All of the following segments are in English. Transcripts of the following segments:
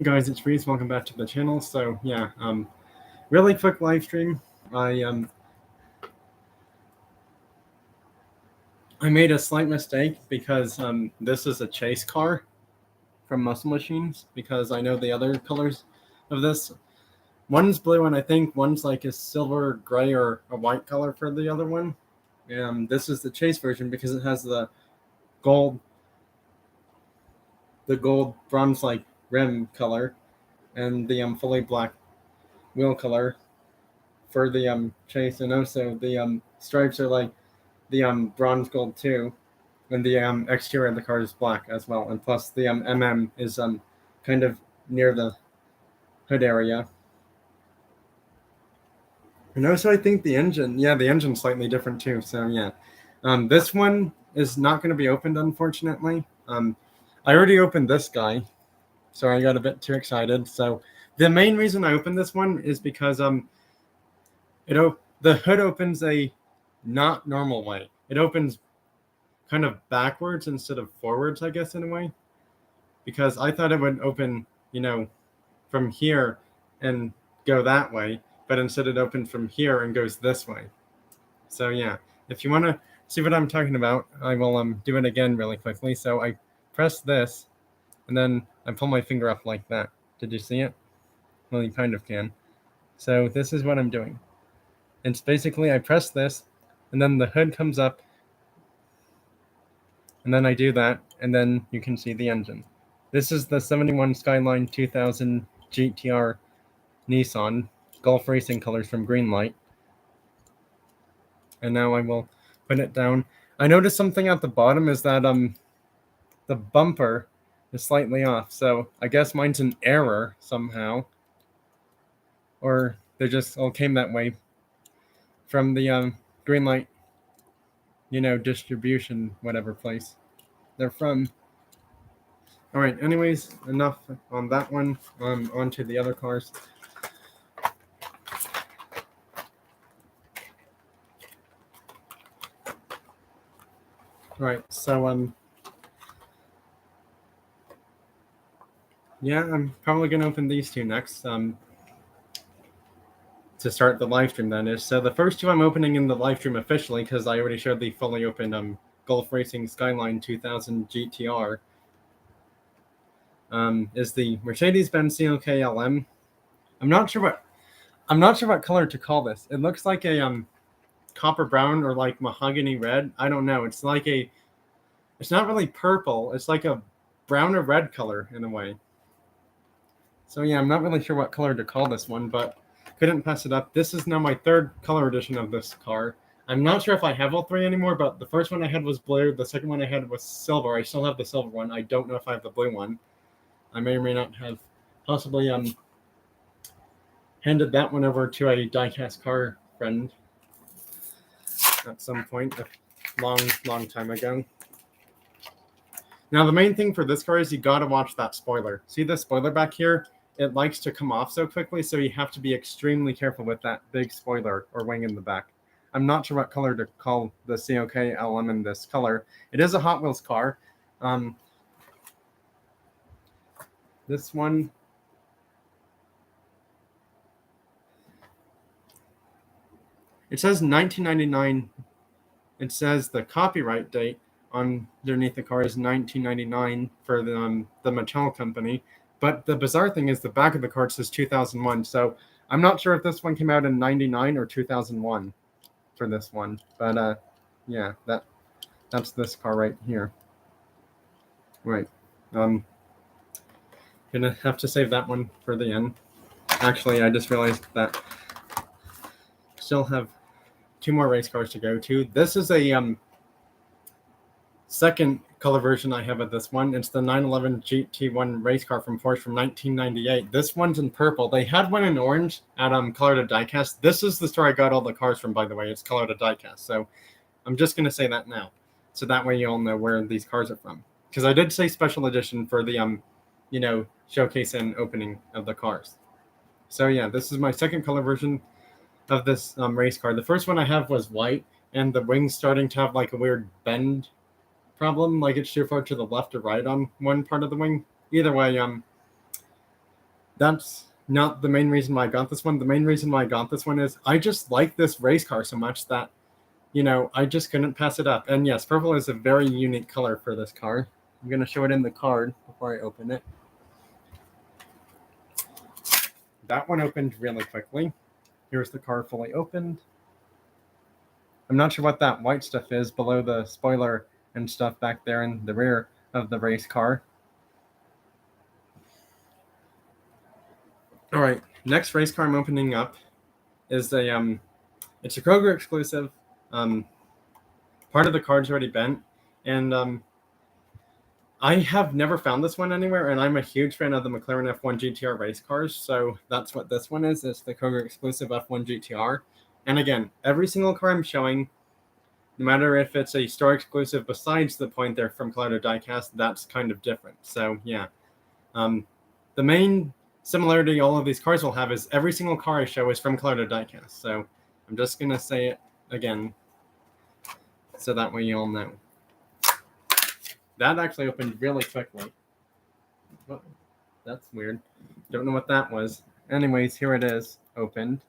Guys, it's Reese. Welcome back to the channel. So yeah, really quick live stream. I I made a slight mistake because this is a chase car from Muscle Machines because I know the other colors of this. One's blue and I think one's like a silver gray or a white color for the other one. This is the chase version because it has gold the gold bronze like rim color and the fully black wheel color for the chase, and also the stripes are like the bronze gold too, and the exterior of the car is black as well, and plus the is kind of near the hood area. And also I think the engine's slightly different too. So yeah, this one is not going to be opened unfortunately. I already opened this guy, so I got a bit too excited. So the main reason I opened this one is because the hood opens a not normal way. It opens kind of backwards instead of forwards, I guess, in a way. Because I thought it would open, from here and go that way, but instead it opened from here and goes this way. So yeah, if you want to see what I'm talking about, I will do it again really quickly. So I press this, and then I pull my finger up like that. Did you see it? Well, you kind of can. So this is what I'm doing. It's basically I press this, and then the hood comes up, and then I do that, and then you can see the engine. This is the 71 Skyline 2000 GTR Nissan Gulf Racing colors from Greenlight. And now I will put it down. I noticed something at the bottom is that the bumper is slightly off, so I guess mine's an error somehow, or they just all came that way from the Greenlight, distribution, whatever place they're from. All right, anyways, enough on that one. On to the other cars. All right, so yeah, I'm probably gonna open these two next. To start the live stream, that is. So the first two I'm opening in the live stream officially because I already showed the fully opened Gulf Racing Skyline 2000 GTR. Is the Mercedes-Benz CLK LM. I'm not sure what color to call this. It looks like a copper brown or like mahogany red. I don't know. It's not really purple. It's like a brown or red color in a way. So yeah, I'm not really sure what color to call this one, but couldn't pass it up. This is now my third color edition of this car. I'm not sure if I have all three anymore, but the first one I had was blue. The second one I had was silver. I still have the silver one. I don't know if I have the blue one. I may or may not have possibly handed that one over to a diecast car friend at some point a long time ago. Now the main thing for this car is you gotta watch that spoiler. See the spoiler back here? It likes to come off so quickly, so you have to be extremely careful with that big spoiler or wing in the back. I'm not sure what color to call the CLK LM in this color. It is a Hot Wheels car. This one, it says 1999. It says the copyright date underneath the car is 1999 for the Mattel company. But the bizarre thing is the back of the card says 2001. So I'm not sure if this one came out in 99 or 2001 for this one. But yeah, that's this car right here. Right. Gonna have to save that one for the end. Actually, I just realized that still have two more race cars to go to. This is a second color version I have of this one. It's the 911 GT1 race car from Porsche from 1998. This one's in purple. They had one in orange at Color to Diecast. This is the store I got all the cars from, by the way. It's Color to Diecast. So I'm just going to say that now. So that way you all know where these cars are from. Because I did say special edition for the, showcase and opening of the cars. So yeah, this is my second color version of this race car. The first one I have was white, and the wing's starting to have like a weird bend problem, like it's too far to the left or right on one part of the wing. Either way, that's not the main reason why I got this one. The main reason why I got this one is I just like this race car so much that, I just couldn't pass it up. And yes, purple is a very unique color for this car. I'm going to show it in the card before I open it. That one opened really quickly. Here's the car fully opened. I'm not sure what that white stuff is below the spoiler and stuff back there in the rear of the race car. All right, next race car I'm opening up is it's a Kroger exclusive. Part of the card's already bent, and I have never found this one anywhere, and I'm a huge fan of the McLaren F1 GTR race cars, so that's what this one is. It's the Kroger exclusive F1 GTR. And again, every single car I'm showing, no matter if it's a store exclusive besides the point they're from Colorado Diecast, that's kind of different. So yeah, the main similarity all of these cars will have is every single car I show is from Colorado Diecast. So I'm just going to say it again so that way you all know. That actually opened really quickly. Well, that's weird. Don't know what that was. Anyways, here it is, opened.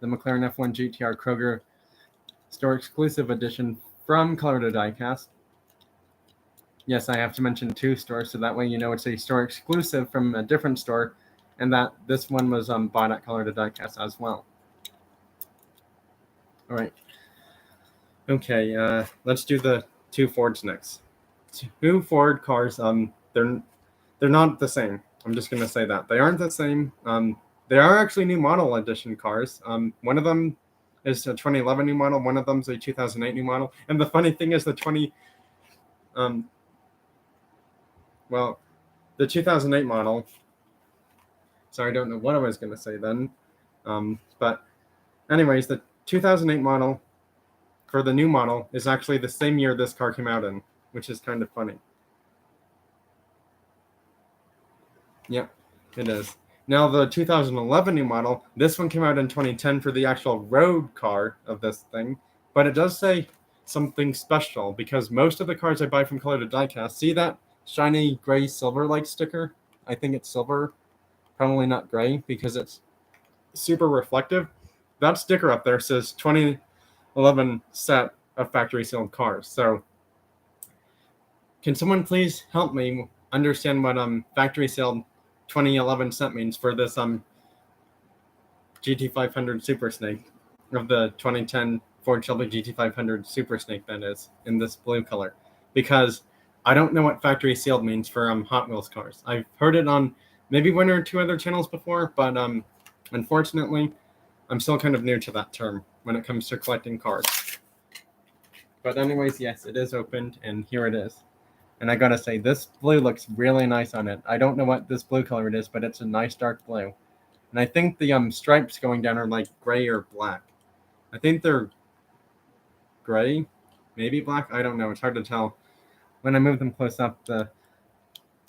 The McLaren F1 GTR Kroger Store Exclusive Edition from Colorado Diecast. Yes, I have to mention 2 stores, so that way you know it's a store exclusive from a different store, and that this one was bought at Colorado Diecast as well. All right. Okay, let's do the 2 Fords next. 2 Ford cars, they're not the same. I'm just going to say that. They aren't the same. They are actually new model edition cars. One of them is a 2011 new model. One of them is a 2008 new model. And the funny thing is the 2008 model, sorry, I don't know what I was going to say then. But anyways, the 2008 model for the new model is actually the same year this car came out in, which is kind of funny. Yep, it is. Now the 2011 new model, this one came out in 2010 for the actual road car of this thing, but it does say something special because most of the cars I buy from Colorado Diecast, see that shiny gray silver like sticker? I think it's silver, probably not gray because it's super reflective. That sticker up there says 2011 set of factory sealed cars. So can someone please help me understand what factory sealed 2011 set means for this GT500 Super Snake of the 2010 Ford Shelby GT500 Super Snake, that is, in this blue color, because I don't know what factory sealed means for Hot Wheels cars. I've heard it on maybe 1 or 2 other channels before, but unfortunately, I'm still kind of new to that term when it comes to collecting cars. But anyways, yes, it is opened, and here it is. And I gotta say, this blue looks really nice on it. I don't know what this blue color it is, but it's a nice dark blue. And I think the stripes going down are like gray or black. I think they're gray, maybe black. I don't know. It's hard to tell. When I move them close up, the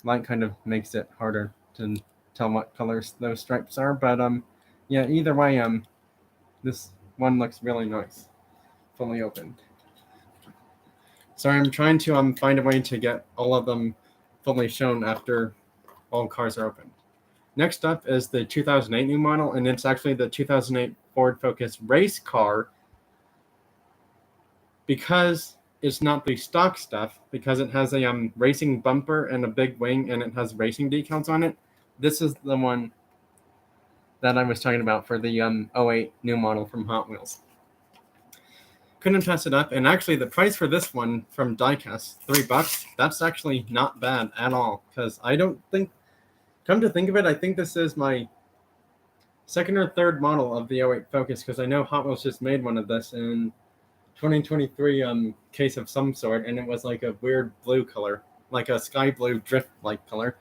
light kind of makes it harder to tell what colors those stripes are. But yeah, either way, this one looks really nice, fully opened. Sorry, I'm trying to find a way to get all of them fully shown after all cars are opened. Next up is the 2008 new model, and it's actually the 2008 Ford Focus race car because it's not the stock stuff, because it has a racing bumper and a big wing, and it has racing decals on it. This is the one that I was talking about for the 08 new model from Hot Wheels. Couldn't pass it up, and actually the price for this one from Diecast, $3. That's actually not bad at all, because I don't think, come to think of it, I think this is my second or third model of the 08 Focus, because I know Hot Wheels just made one of this in 2023 case of some sort, and it was like a weird blue color, like a sky blue drift like color.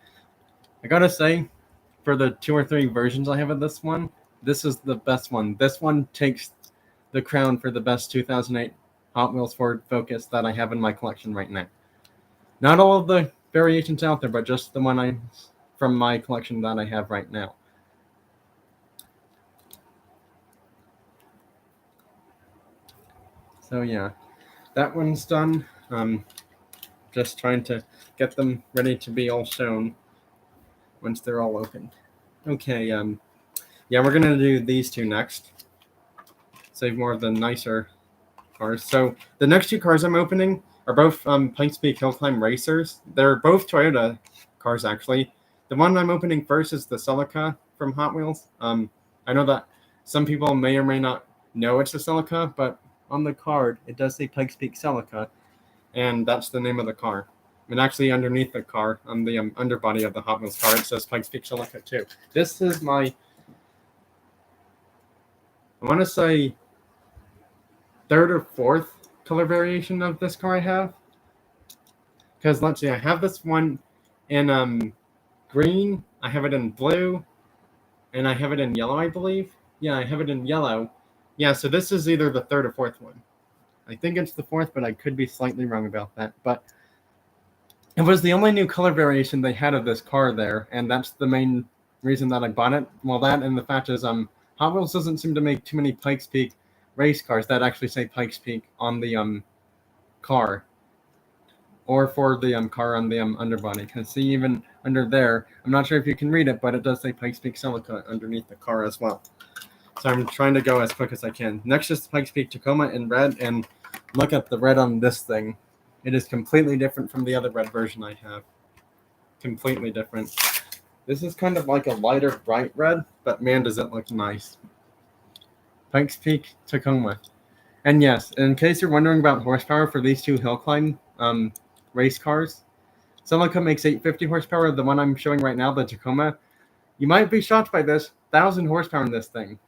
I gotta say, for the 2 or 3 versions I have of this one, this is the best one. This one takes the crown for the best 2008 Hot Wheels Ford Focus that I have in my collection right now. Not all of the variations out there, but just the one from my collection that I have right now. So yeah, that one's done. Just trying to get them ready to be all shown once they're all opened. Okay, yeah, we're gonna do these two next. Save more of the nicer cars. So the next two cars I'm opening are both Pikes Peak Hill Climb Racers. They're both Toyota cars, actually. The one I'm opening first is the Celica from Hot Wheels. I know that some people may or may not know it's a Celica, but on the card it does say Pikes Peak Celica, and that's the name of the car. And actually, underneath the car, on the underbody of the Hot Wheels car, it says Pikes Peak Celica too. This is my, I want to say, third or fourth color variation of this car I have. Because let's see, I have this one in green, I have it in blue, and I have it in yellow, I believe. Yeah, I have it in yellow. Yeah, so this is either the third or fourth one. I think it's the fourth, but I could be slightly wrong about that. But it was the only new color variation they had of this car there, and that's the main reason that I bought it. Well, that and the fact is, Hot Wheels doesn't seem to make too many Pikes Peak race cars that actually say Pikes Peak on the car, or for the car on the underbody. Because see, even under there, I'm not sure if you can read it, but it does say Pikes Peak Celica underneath the car as well. So I'm trying to go as quick as I can. Next is Pikes Peak Tacoma in red, and look at the red on this thing. It is completely different from the other red version I have. Completely different. This is kind of like a lighter bright red, but man, does it look nice. Pikes Peak Tacoma. And yes, in case you're wondering about horsepower for these two hill climb race cars, Celica makes 850 horsepower. The one I'm showing right now, the Tacoma, you might be shocked by this, 1,000 horsepower in this thing.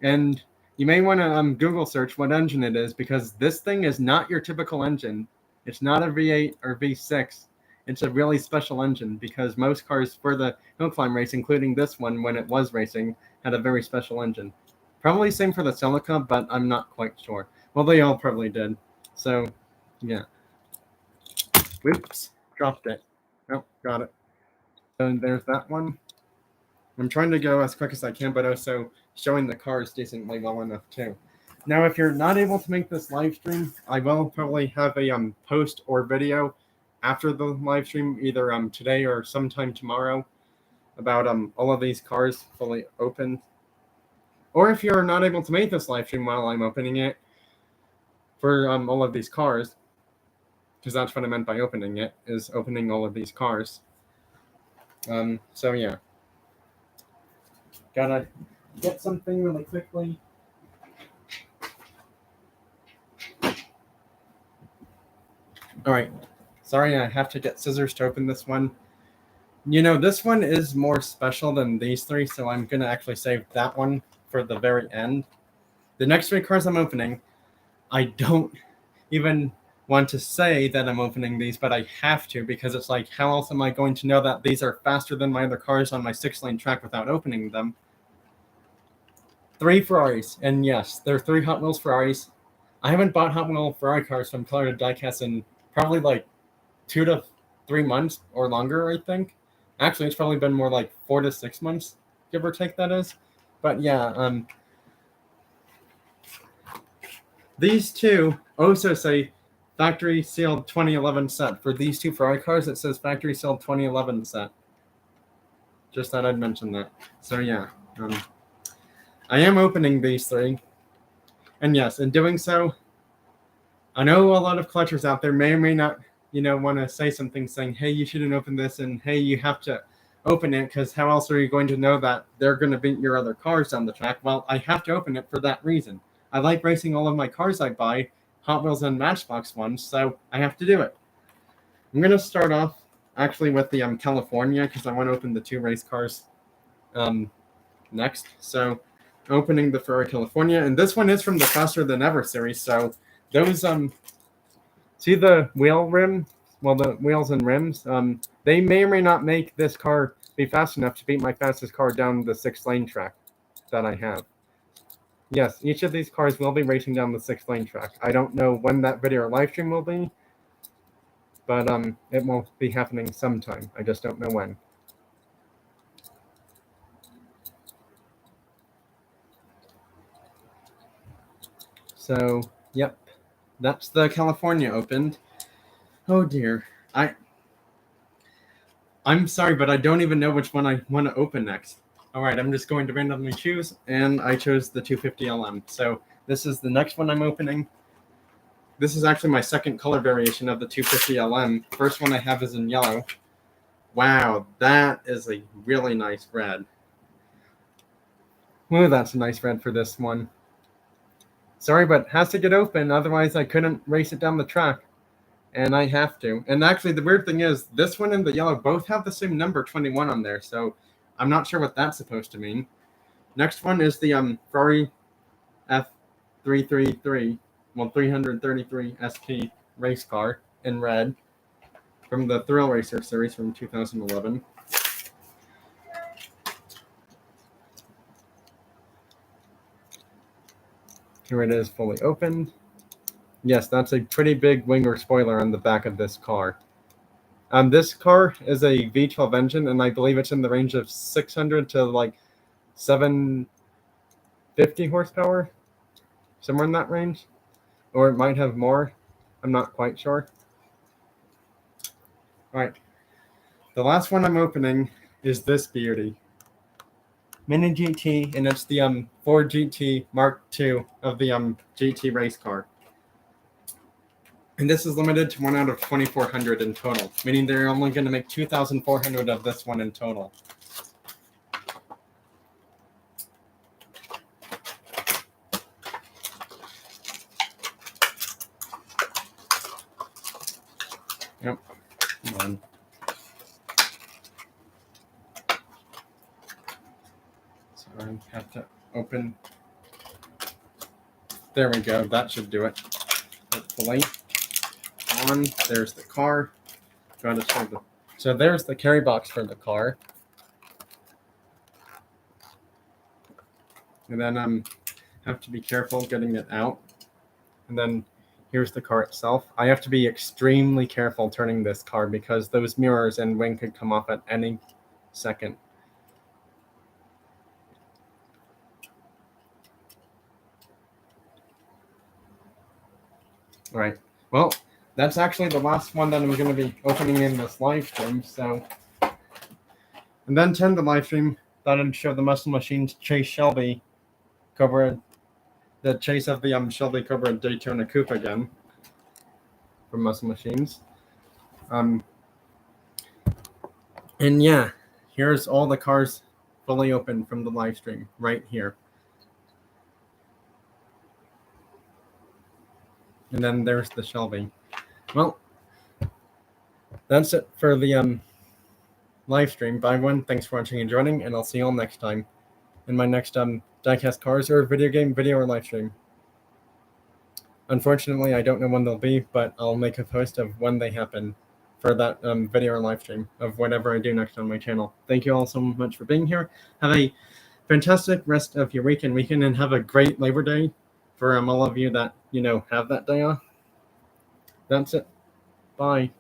And you may want to Google search what engine it is, because this thing is not your typical engine. It's not a V8 or V6. It's a really special engine, because most cars for the hill climb race, including this one when it was racing, had a very special engine. Probably same for the Celica, but I'm not quite sure. Well, they all probably did. So, yeah. Whoops, dropped it. Oh, got it. So there's that one. I'm trying to go as quick as I can, but also showing the cars decently well enough too. Now, if you're not able to make this live stream, I will probably have a post or video after the live stream, either today or sometime tomorrow, about all of these cars fully opened. Or if you're not able to make this live stream while I'm opening it for all of these cars, because that's what I meant by opening it, is opening all of these cars. So yeah. Gotta get something really quickly. All right. Sorry, I have to get scissors to open this one. You know, this one is more special than these three, so I'm going to actually save that one for the very end. The next three cars I'm opening, I don't even want to say that I'm opening these, but I have to, because it's like, how else am I going to know that these are faster than my other cars on my 6-lane track without opening them? 3 Ferraris, and yes, they're 3 Hot Wheels Ferraris. I haven't bought Hot Wheel Ferrari cars from Color to Diecast in probably like 2 to 3 months or longer, I think. Actually, it's probably been more like 4 to 6 months, give or take, that is. But yeah, these two also say factory sealed 2011 set. For these 2 Ferrari cars, it says factory sealed 2011 set. Just thought I'd mention that. So yeah, I am opening these 3. And yes, in doing so, I know a lot of collectors out there may or may not, want to say something saying, hey, you shouldn't open this, and hey, you have to open it, because how else are you going to know that they're going to beat your other cars down the track? Well, I have to open it for that reason. I like racing all of my cars I buy, Hot Wheels and Matchbox ones, so I have to do it. I'm going to start off actually with the California, because I want to open the 2 race cars next. So opening the Ferrari California, and this one is from the Faster Than Ever series. So those see the wheel rim, well, the wheels and rims, they may or may not make this car be fast enough to beat my fastest car down the 6-lane track that I have. Yes, each of these cars will be racing down the 6-lane track. I don't know when that video or live stream will be, but it will be happening sometime. I just don't know when. So, yep, that's the California opened. Oh dear, I'm sorry, but I don't even know which one I want to open next. All right, I'm just going to randomly choose, and I chose the 250 LM. So this is the next one I'm opening. This is actually my second color variation of the 250 LM. First one I have is in yellow. Wow, that is a really nice red. Ooh, that's a nice red for this one. Sorry, but it has to get open, otherwise I couldn't race it down the track. And I have to. And actually, the weird thing is, this one and the yellow both have the same number 21 on there, so I'm not sure what that's supposed to mean. Next one is the Ferrari F333, 333 SP race car in red from the Thrill Racer series from 2011. Here it is, fully opened. Yes, that's a pretty big wing or spoiler on the back of this car. This car is a V12 engine, and I believe it's in the range of 600 to like 750 horsepower, somewhere in that range, or it might have more. I'm not quite sure. All right, the last one I'm opening is this beauty, Mini GT, and it's the Ford GT Mark II of the GT race car. And this is limited to 1 out of 2,400 in total, meaning they're only going to make 2,400 of this one in total. Yep, come on. So I have to open. There we go, that should do it, hopefully. There's the car. So there's the carry box for the car. And then have to be careful getting it out. And then here's the car itself. I have to be extremely careful turning this car because those mirrors and wing could come off at any second. All right. Well, that's actually the last one that I'm going to be opening in this live stream. So, and then to end the live stream, thought I'd show the Muscle Machines Chase Shelby Cobra, the chase of the Shelby Cobra Daytona Coupe again from Muscle Machines. And yeah, here's all the cars fully open from the live stream right here. And then there's the Shelby. Well, that's it for the live stream. Bye, everyone. Thanks for watching and joining, and I'll see you all next time in my next diecast cars or video game video or live stream. Unfortunately, I don't know when they'll be, but I'll make a post of when they happen for that video or live stream of whatever I do next on my channel. Thank you all so much for being here. Have a fantastic rest of your weekend, and have a great Labor Day for all of you that have that day off. That's it. Bye.